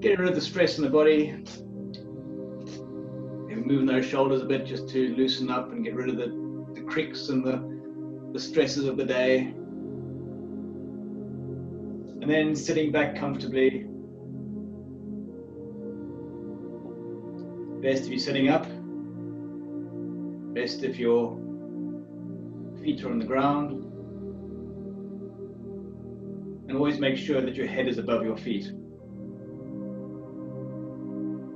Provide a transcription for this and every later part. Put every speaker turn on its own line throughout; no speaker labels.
Get rid of the stress in the body. Maybe moving those shoulders a bit just to loosen up and get rid of the creaks and the stresses of the day. And then sitting back comfortably. Best if you're sitting up. Best if your feet are on the ground. And always make sure that your head is above your feet.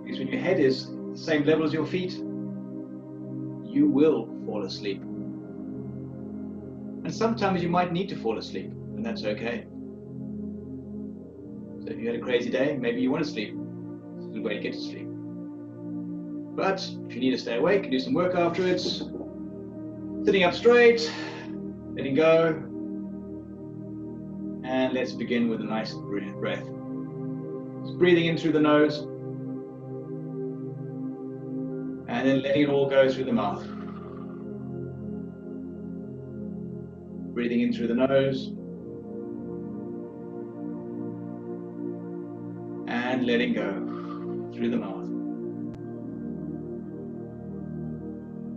Because when your head is the same level as your feet, you will fall asleep. And sometimes you might need to fall asleep, and that's okay. So if you had a crazy day, maybe you want to sleep. It's a good way to get to sleep. But if you need to stay awake and do some work afterwards, sitting up straight, letting go, and let's begin with a nice breath. Just breathing in through the nose, and then letting it all go through the mouth. Breathing in through the nose, and letting go through the mouth.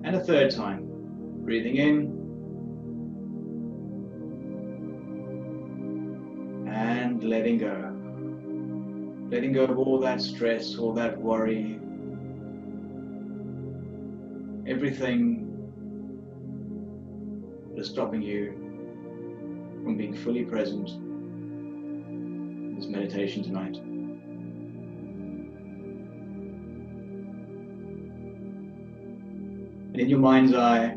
And a third time, breathing in, and letting go. Letting go of all that stress, all that worry, everything that is stopping you from being fully present in this meditation tonight. And in your mind's eye,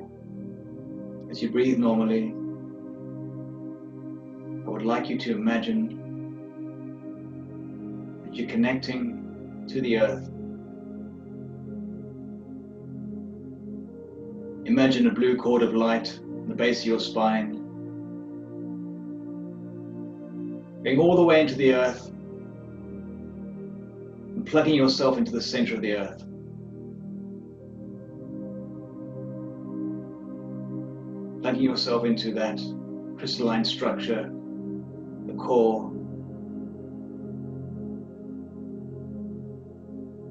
as you breathe normally, I would like you to imagine that you're connecting to the earth. Imagine a blue cord of light on the base of your spine, going all the way into the earth and plugging yourself into the center of the earth. Plugging yourself into that crystalline structure, the core,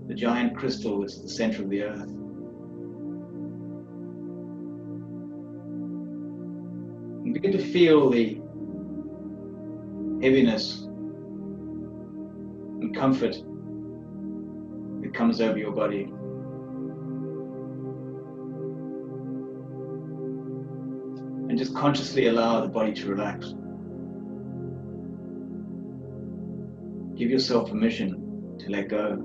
the giant crystal that's at the center of the earth. And begin to feel the heaviness and comfort that comes over your body. And just consciously allow the body to relax. Give yourself permission to let go.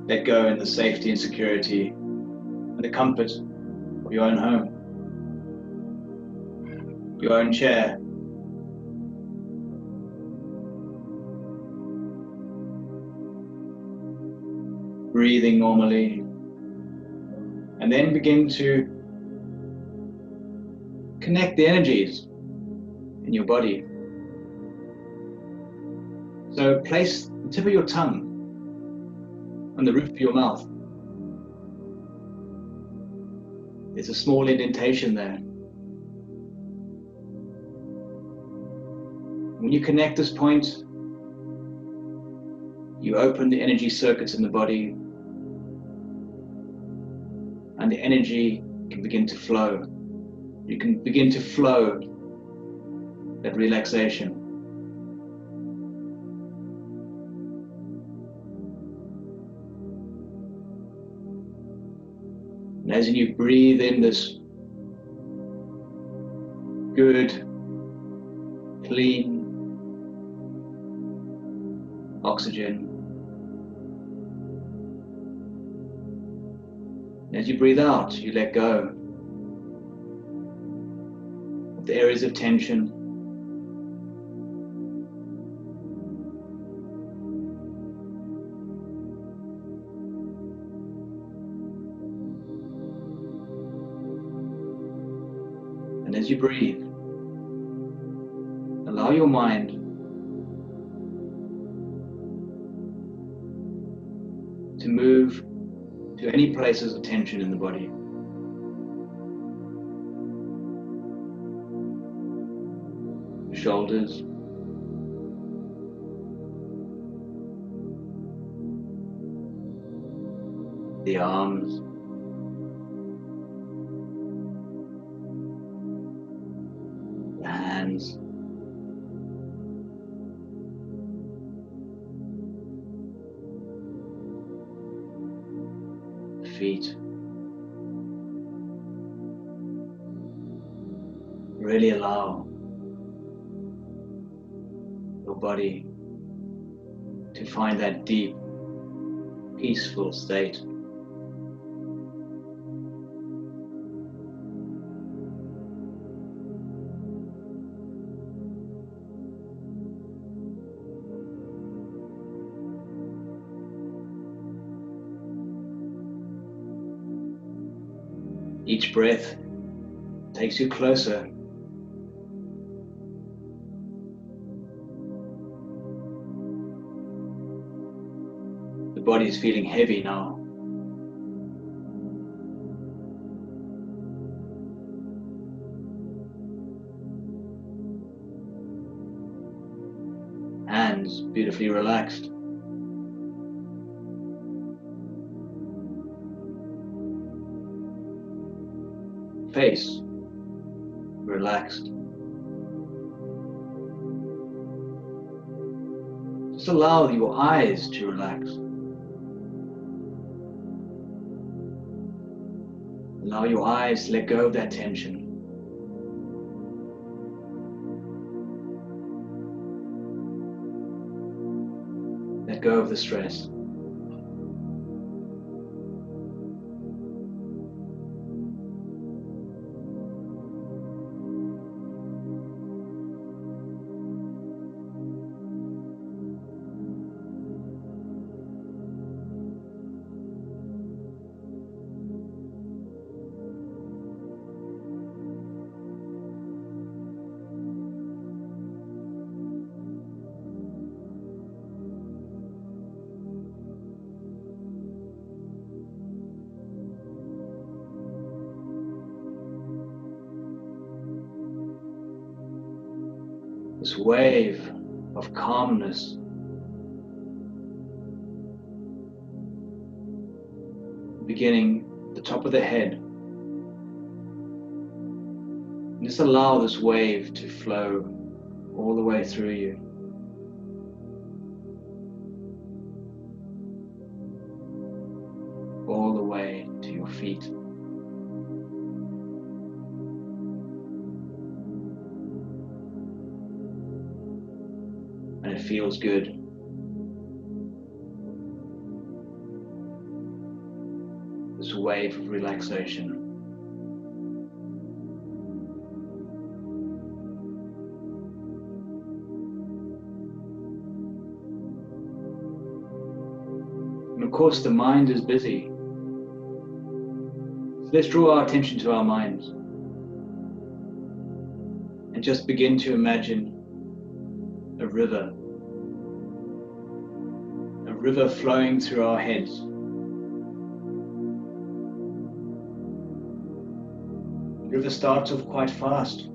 Let go in the safety and security and the comfort of your own home, your own chair. Breathing normally, and then begin to connect the energies in your body. So place the tip of your tongue on the roof of your mouth. There's a small indentation there. When you connect this point, you open the energy circuits in the body, and the energy can begin to flow. You can begin to flow that relaxation. And as you breathe in this good, clean oxygen, and as you breathe out, you let go of the areas of tension. And as you breathe, allow your mind to move to any places of tension in the body. Shoulders, the arms, the hands, the feet. Really allow your body to find that deep, peaceful state. Each breath takes you closer . The body is feeling heavy now. Hands beautifully relaxed. Face relaxed. Just allow your eyes to relax. Allow your eyes to let go of that tension. Let go of the stress. This wave of calmness beginning at the top of the head. And just allow this wave to flow all the way through you. All the way to your feet. And it feels good. This wave of relaxation. And of course the mind is busy. So let's draw our attention to our minds. And just begin to imagine a river flowing through our heads. The river starts off quite fast,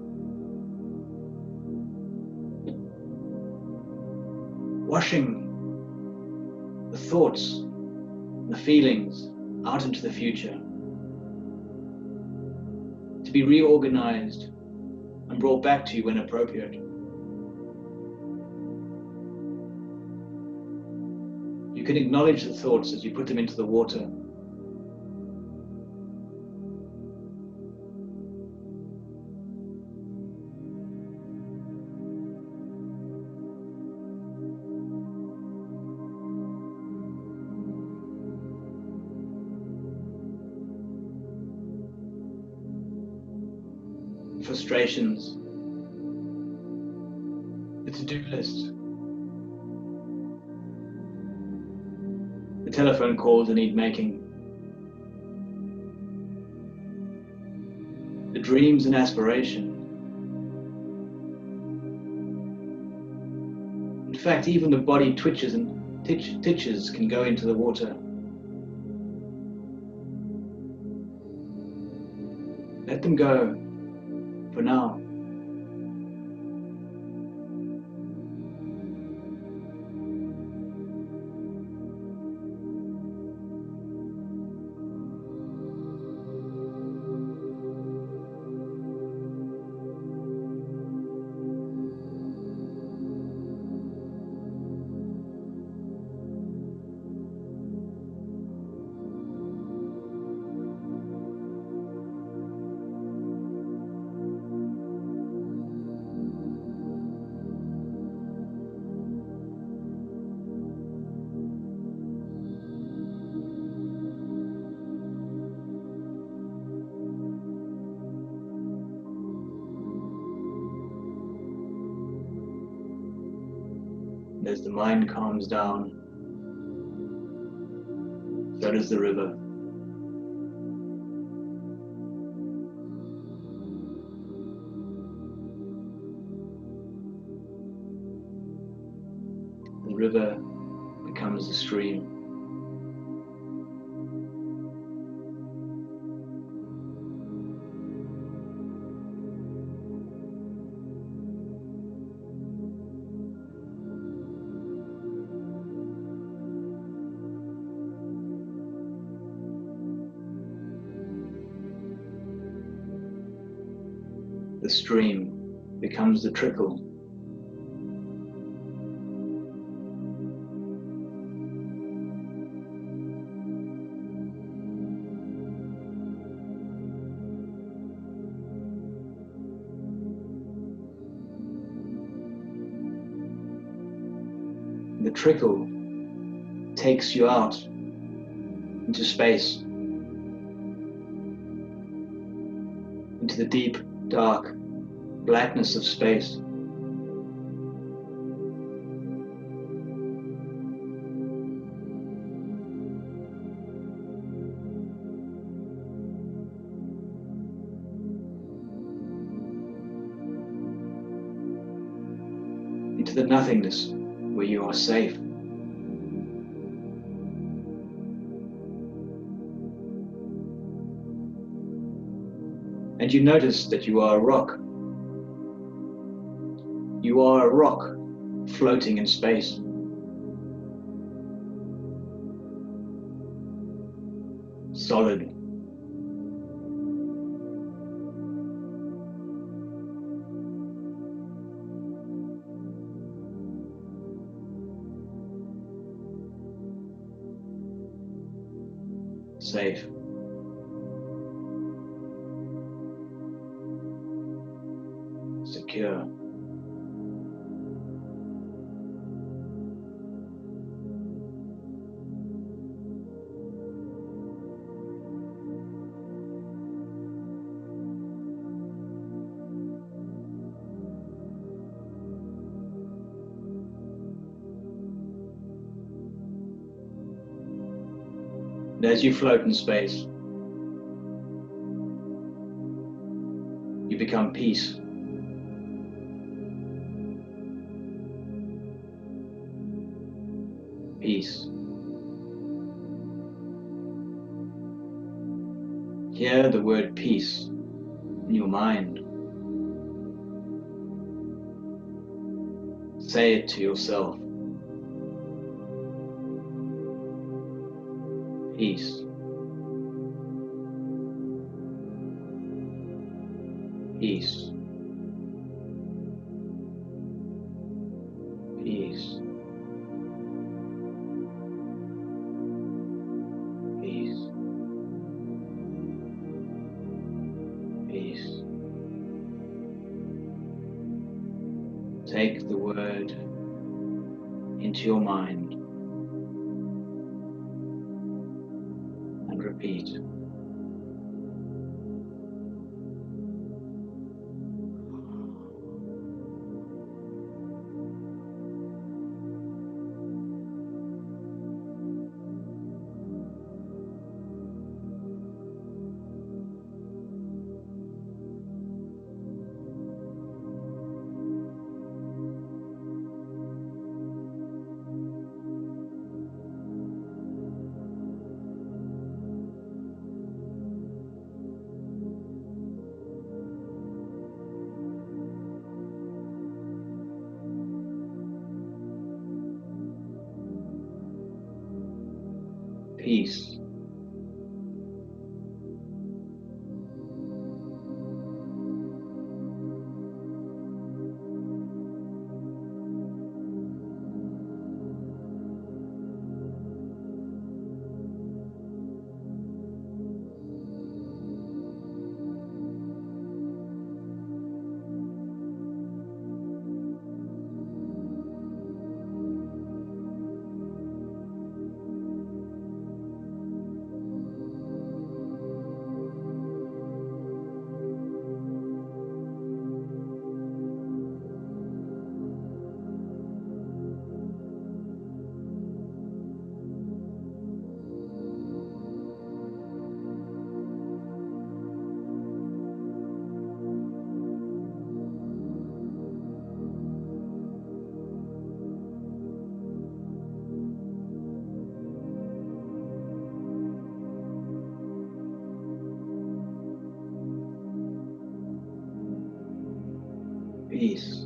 washing the thoughts, the feelings out into the future, to be reorganized and brought back to you when appropriate. You can acknowledge the thoughts as you put them into the water. Frustrations, the to-do list, the telephone calls that need making, the dreams and aspiration. In fact, even the body twitches and titches can go into the water. Let them go for now. And as the mind calms down, so does the river. The river becomes a stream. The stream becomes the trickle. The trickle takes you out into space, into the deep, dark blackness of space. Into the nothingness where you are safe. And you notice that you are a rock. You are a rock floating in space. Solid. Safe. Secure. And as you float in space, you become peace. Peace. Hear the word peace in your mind. Say it to yourself. Peace. Peace. Peace. Peace. Peace. Take the word into your mind and repeat. Peace. peace.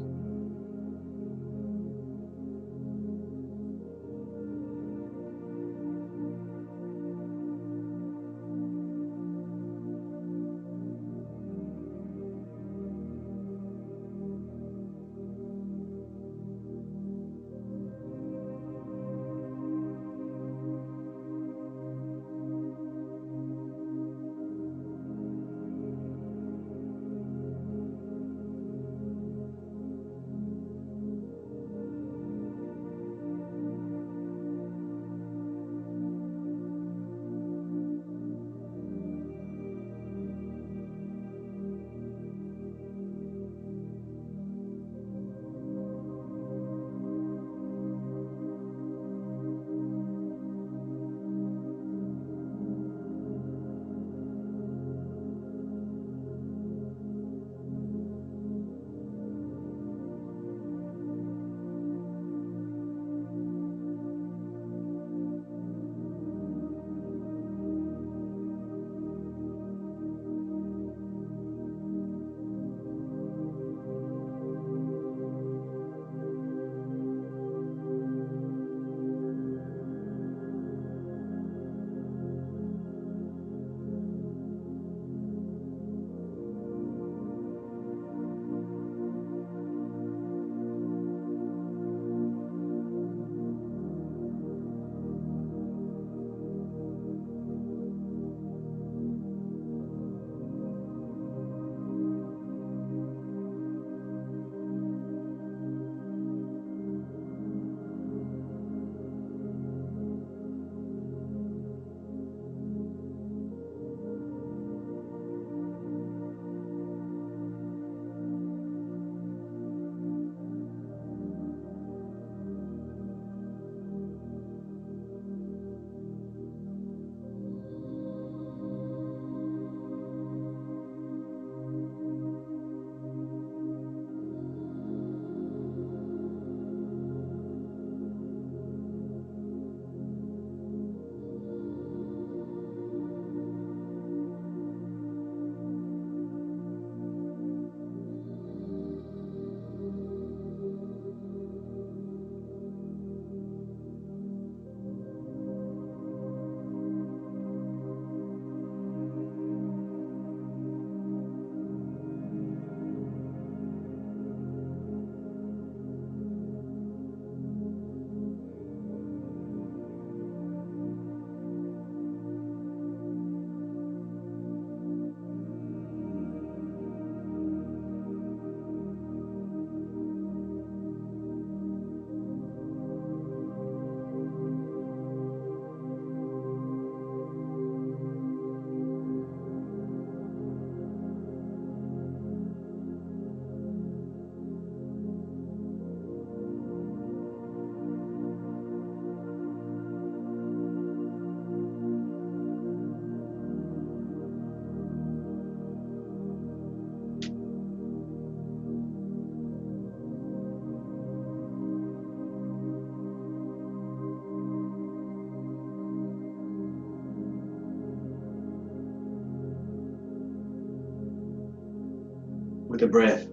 With a breath,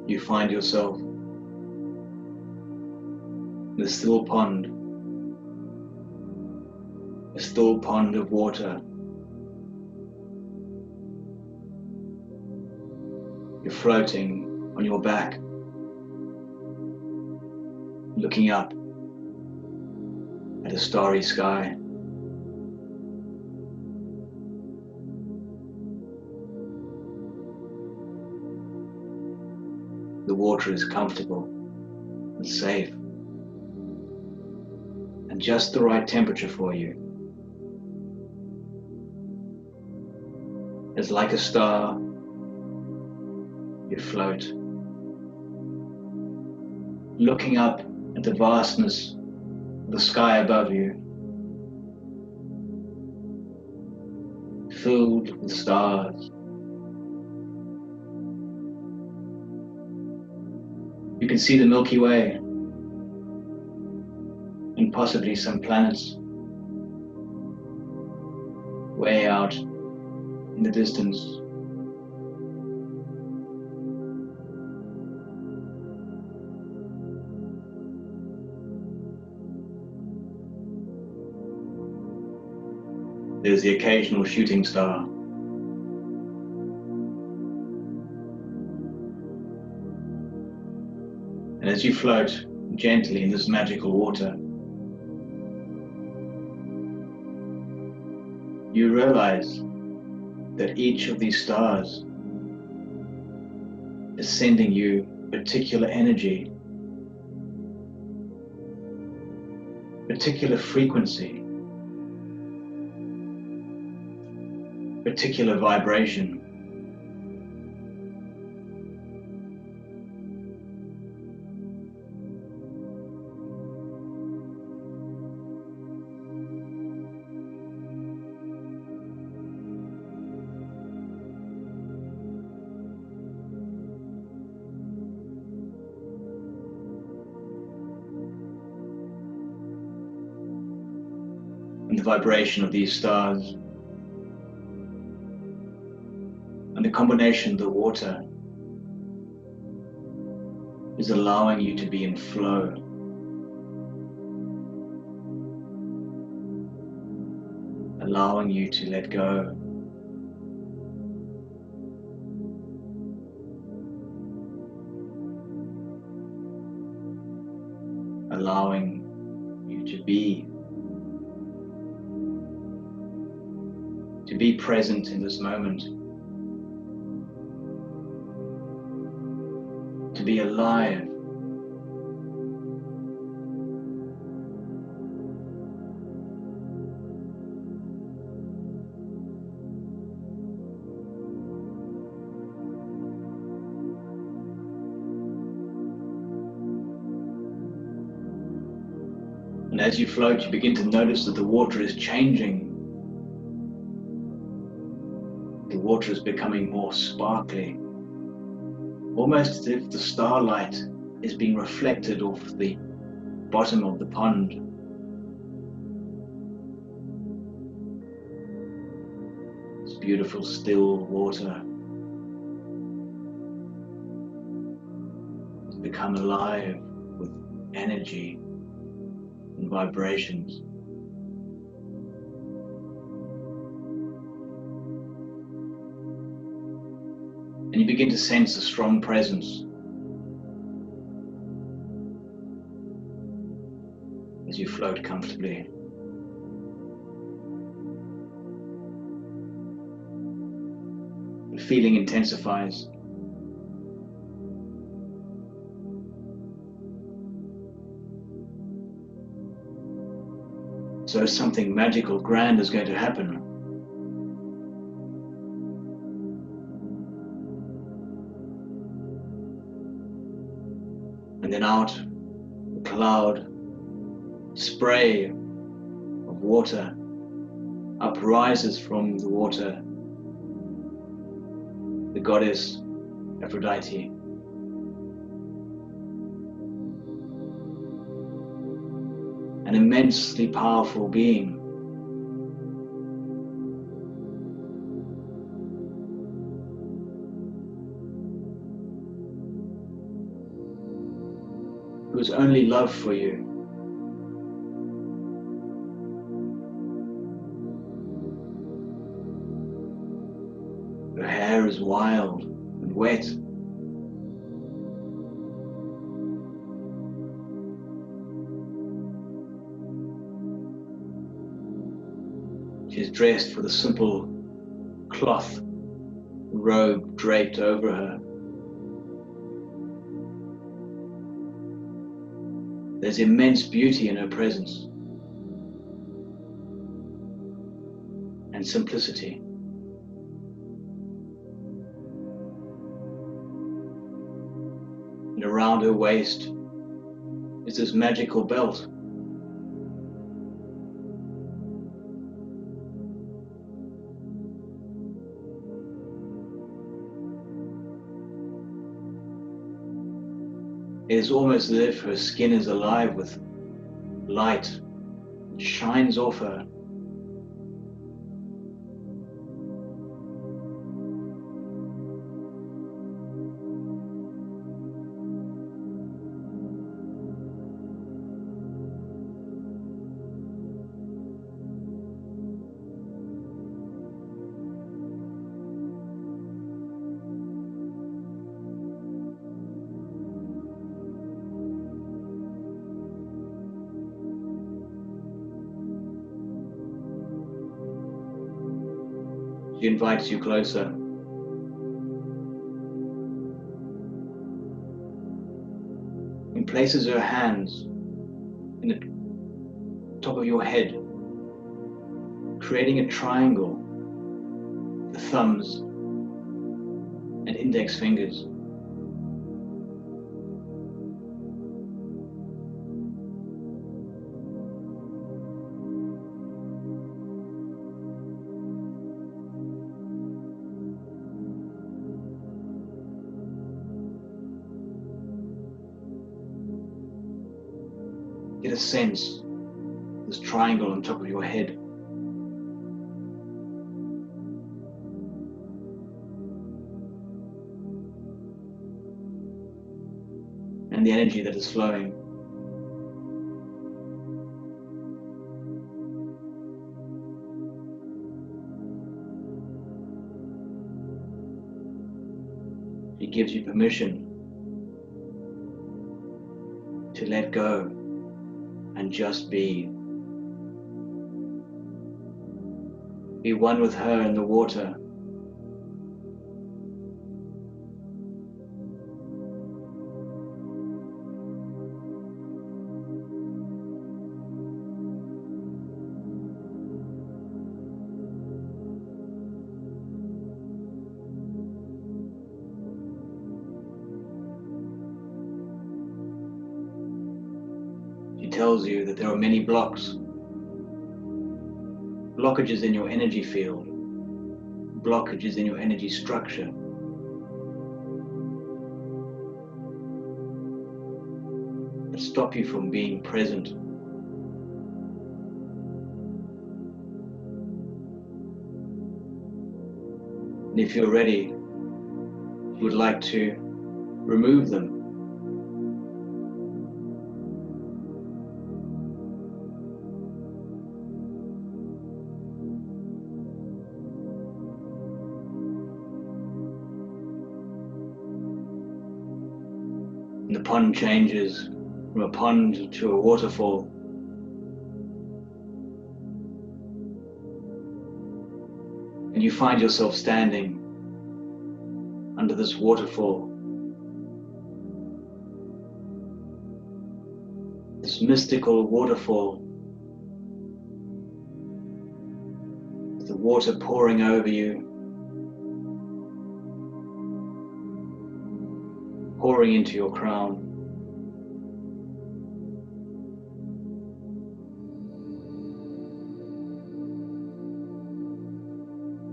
you find yourself in a still pond of water. You're floating on your back, looking up at a starry sky. The water is comfortable and safe and just the right temperature for you. As like a star, you float, looking up at the vastness of the sky above you, filled with stars. You can see the Milky Way and possibly some planets way out in the distance. There's the occasional shooting star. And as you float gently in this magical water, you realize that each of these stars is sending you particular energy, particular frequency, particular vibration. And the vibration of these stars and the combination of the water is allowing you to be in flow. Allowing you to let go. Allowing you to be present in this moment, to be alive. And as you float, you begin to notice that the water is changing. The water is becoming more sparkly, almost as if the starlight is being reflected off the bottom of the pond. It's beautiful, still water. It's become alive with energy and vibrations. And you begin to sense a strong presence as you float comfortably. The feeling intensifies. So something magical, grand is going to happen. And then out, a cloud, spray of water uprises from the water. The goddess Aphrodite. An immensely powerful being. Whose only love for you her hair is wild and wet. She is dressed with a simple cloth robe draped over her. There's immense beauty in her presence and simplicity. And around her waist is this magical belt. It is almost as if her skin is alive with light. It shines off her. He invites you closer. And places her hands in the top of your head, creating a triangle, the thumbs and index fingers. Get a sense of this triangle on top of your head. And the energy that is flowing. It gives you permission to let go and just be. Be one with her in the water. She tells you that there are many blockages in your energy field, blockages in your energy structure. That stop you from being present. And if you're ready, you would like to remove them. And the pond changes from a pond to a waterfall. And you find yourself standing under this waterfall. This mystical waterfall. With the water pouring over you. Pouring into your crown.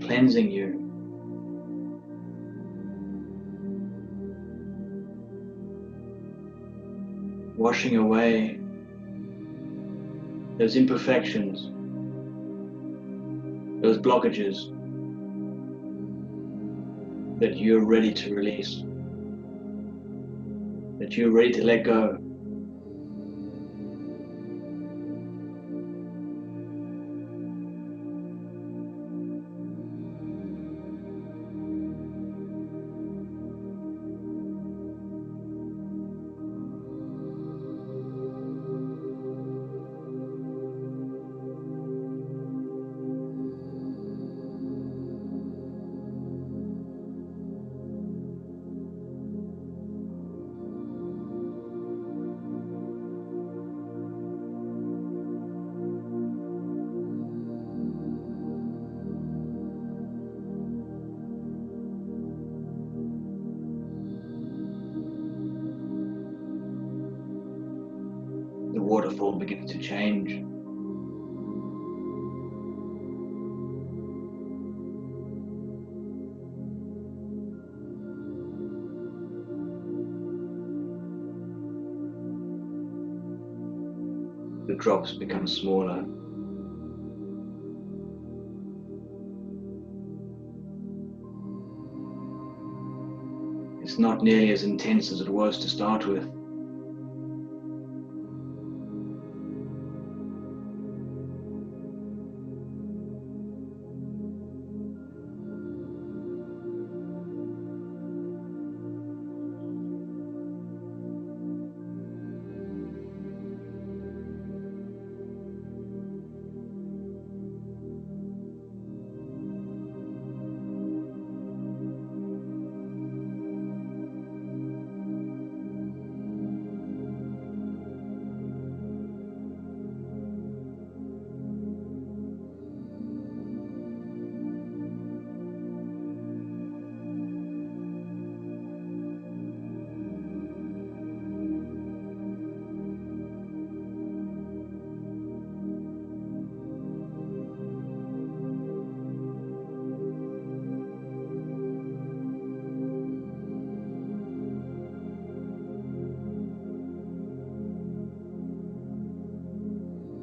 Cleansing you. Washing away those imperfections, those blockages that you're ready to release, that you're ready to let go. The waterfall begins to change. The drops become smaller. It's not nearly as intense as it was to start with.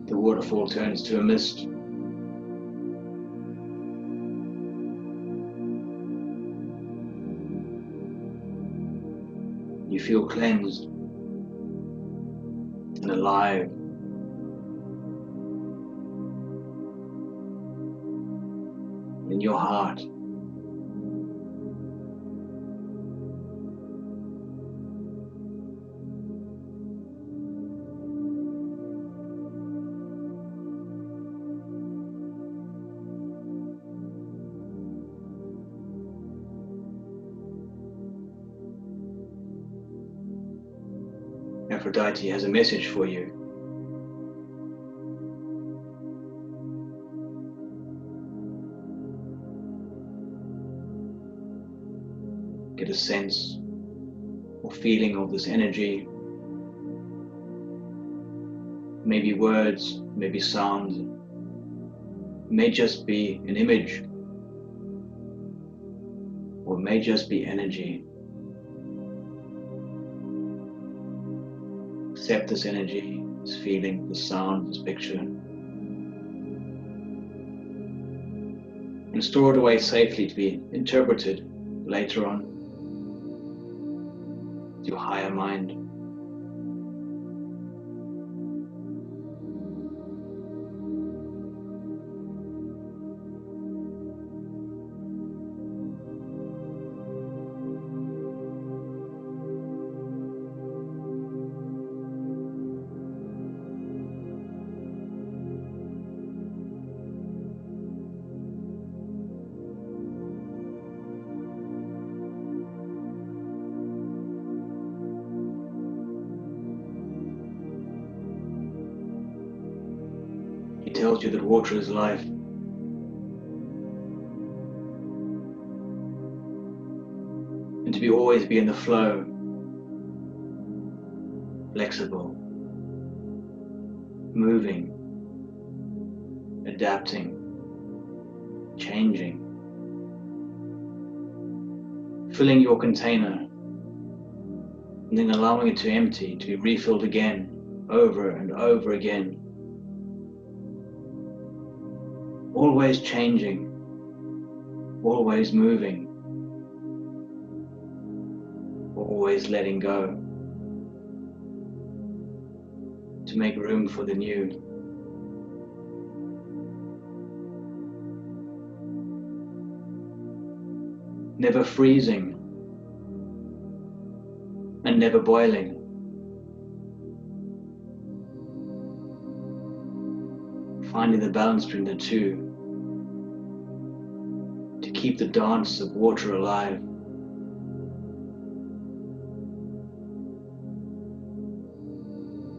The waterfall turns to a mist. You feel cleansed and alive. In your heart, Aphrodite has a message for you. Get a sense or feeling of this energy. Maybe words, maybe sound, it may just be an image, or it may just be energy. Accept this energy, this feeling, this sound, this picture, and store it away safely to be interpreted later on with your higher mind. He tells you that water is life. And to always be in the flow, flexible, moving, adapting, changing, filling your container and then allowing it to empty, to be refilled again, over and over again. Always changing, always moving, always letting go to make room for the new. Never freezing and never boiling. Finding the balance between the two to keep the dance of water alive.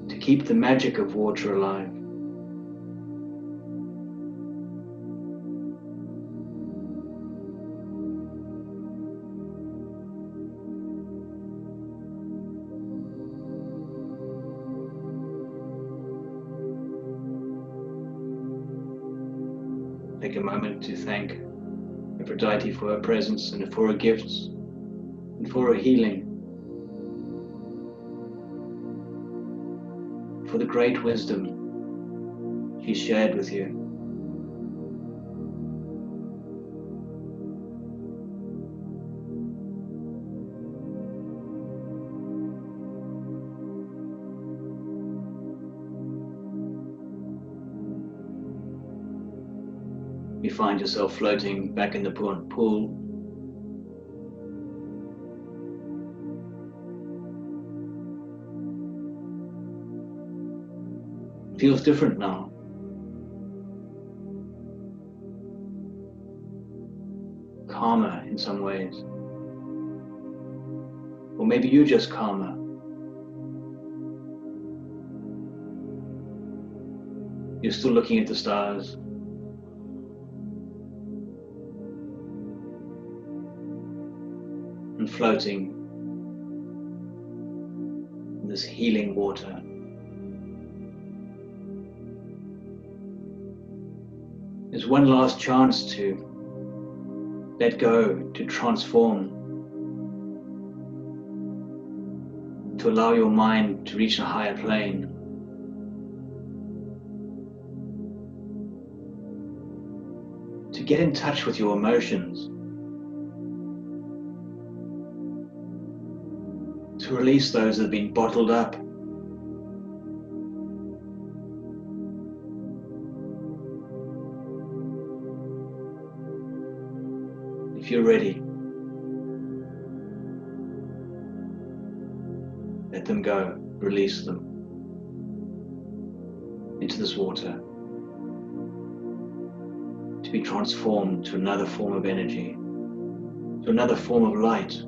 To keep the magic of water alive. Take a moment to thank Aphrodite for her presence and for her gifts and for her healing, for the great wisdom she shared with you. You find yourself floating back in the pool. Feels different now. Calmer in some ways. Or maybe you're just calmer. You're still looking at the stars. And floating in this healing water. There's one last chance to let go, to transform, to allow your mind to reach a higher plane, get in touch with your emotions, to release those that have been bottled up. If you're ready, let them go, release them into this water, to be transformed to another form of energy, to another form of light.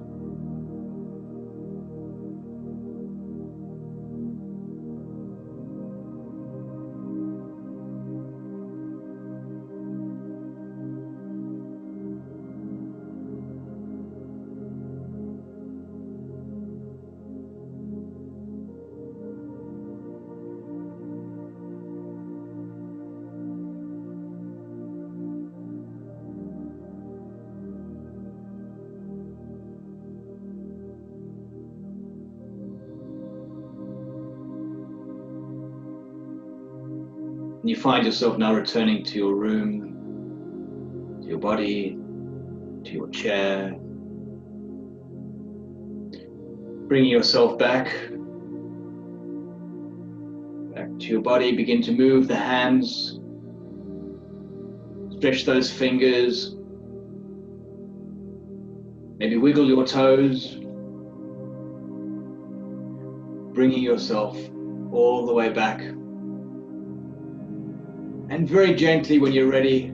And you find yourself now returning to your room, to your body, to your chair, bringing yourself back to your body. Begin to move the hands, stretch those fingers, maybe wiggle your toes, bringing yourself all the way back. And very gently, when you're ready,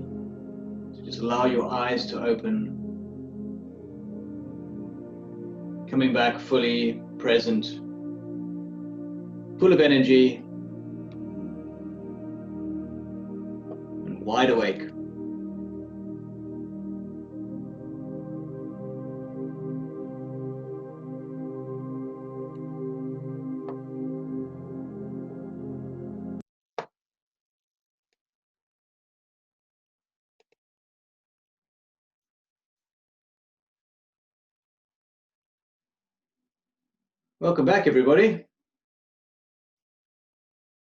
just allow your eyes to open, coming back fully present, full of energy, and wide awake. Welcome back, everybody.